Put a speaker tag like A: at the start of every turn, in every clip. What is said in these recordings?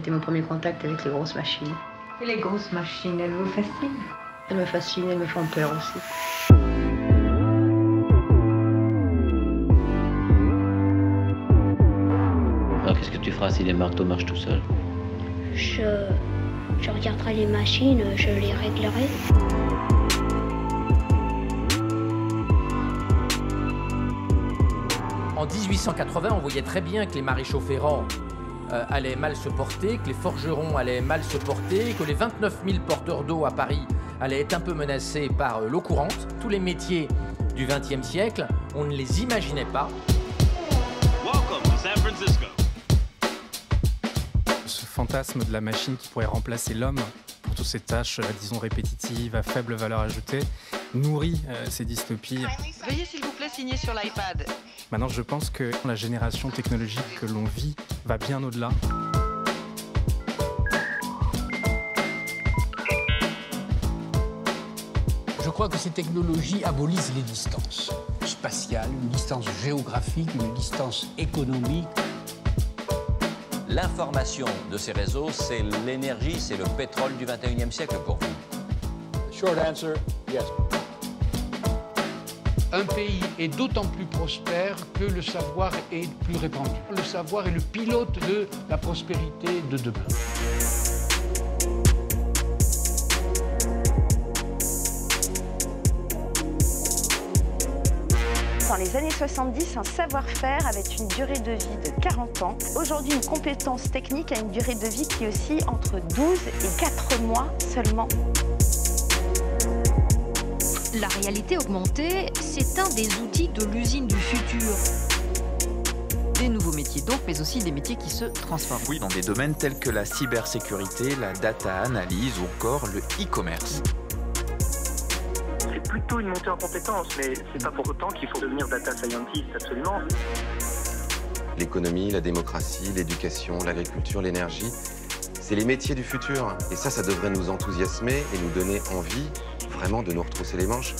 A: été mon premier contact avec les grosses machines.
B: Et les grosses machines, elles vous fascinent?
A: Elles me fascinent, elles me font peur aussi.
C: Alors qu'est-ce que tu feras si les marteaux marchent tout seuls?
D: Je regarderai les machines, je les réglerai.
E: En 1880, on voyait très bien que les maréchaux ferrants allaient mal se porter, que les forgerons allaient mal se porter, que les 29 000 porteurs d'eau à Paris allaient être un peu menacés par l'eau courante. Tous les métiers du XXe siècle, on ne les imaginait pas.
F: Welcome to San Francisco.
G: Ce fantasme de la machine qui pourrait remplacer l'homme pour toutes ces tâches, disons, répétitives, à faible valeur ajoutée, nourrit ces dystopies.
H: Veuillez s'il vous plaît signer sur l'iPad.
G: Maintenant, je pense que la génération technologique que l'on vit va bien au-delà.
I: Je crois que ces technologies abolissent les distances spatiales, une distance géographique, une distance économique.
J: L'information de ces réseaux, c'est l'énergie, c'est le pétrole du XXIe siècle pour vous.
I: Short answer, yes. Un pays est d'autant plus prospère que le savoir est plus répandu. Le savoir est le pilote de la prospérité de demain.
K: Dans les années 70, un savoir-faire avait une durée de vie de 40 ans. Aujourd'hui, une compétence technique a une durée de vie qui oscille entre 12 et 4 mois seulement.
L: La réalité augmentée, c'est un des outils de l'usine du futur.
H: Des nouveaux métiers donc, mais aussi des métiers qui se transforment.
M: Oui, dans des domaines tels que la cybersécurité, la data analyse ou encore le e-commerce.
N: C'est plutôt une montée en compétences, mais c'est pas pour autant qu'il faut devenir data scientist, absolument.
O: L'économie, la démocratie, l'éducation, l'agriculture, l'énergie, c'est les métiers du futur. Et ça devrait nous enthousiasmer et nous donner envie vraiment de nous retrousser les manches.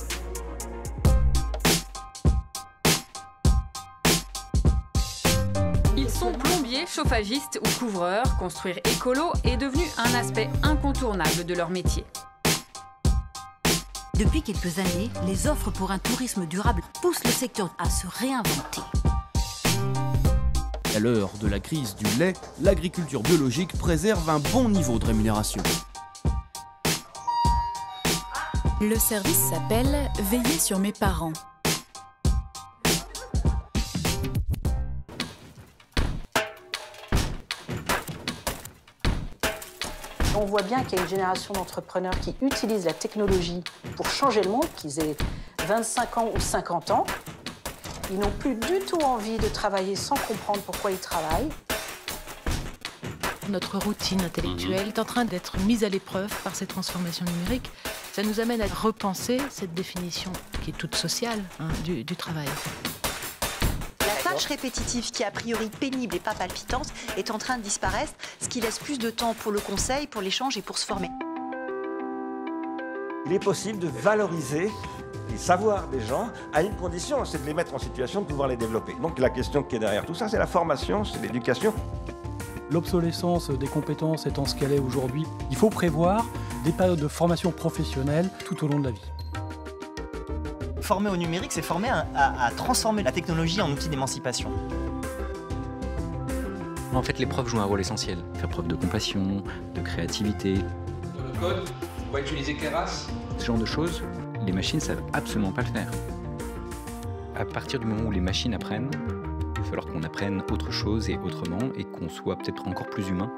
P: Ils sont plombiers, chauffagistes ou couvreurs. Construire écolo est devenu un aspect incontournable de leur métier.
Q: Depuis quelques années, les offres pour un tourisme durable poussent le secteur à se réinventer.
R: À l'heure de la crise du lait, l'agriculture biologique préserve un bon niveau de rémunération.
S: Le service s'appelle « Veiller sur mes parents ».
T: On voit bien qu'il y a une génération d'entrepreneurs qui utilisent la technologie pour changer le monde, qu'ils aient 25 ans ou 50 ans. Ils n'ont plus du tout envie de travailler sans comprendre pourquoi ils travaillent.
C: Notre routine intellectuelle est en train d'être mise à l'épreuve par ces transformations numériques. Ça nous amène à repenser cette définition qui est toute sociale du travail.
E: La tâche répétitive qui est a priori pénible et pas palpitante est en train de disparaître, ce qui laisse plus de temps pour le conseil, pour l'échange et pour se former.
F: Il est possible de valoriser les savoirs des gens à une condition, c'est de les mettre en situation de pouvoir les développer. Donc la question qui est derrière tout ça, c'est la formation, c'est l'éducation.
P: L'obsolescence des compétences étant ce qu'elle est aujourd'hui, il faut prévoir des périodes de formation professionnelle tout au long de la vie.
L: Former au numérique, c'est former à transformer la technologie en outil d'émancipation.
H: En fait, les profs jouent un rôle essentiel. Faire preuve de compassion, de créativité.
A: Dans le code, on va utiliser Keras.
H: Ce genre de choses, les machines ne savent absolument pas le faire. À partir du moment où les machines apprennent, il va falloir qu'on apprenne autre chose et autrement et qu'on soit peut-être encore plus humain.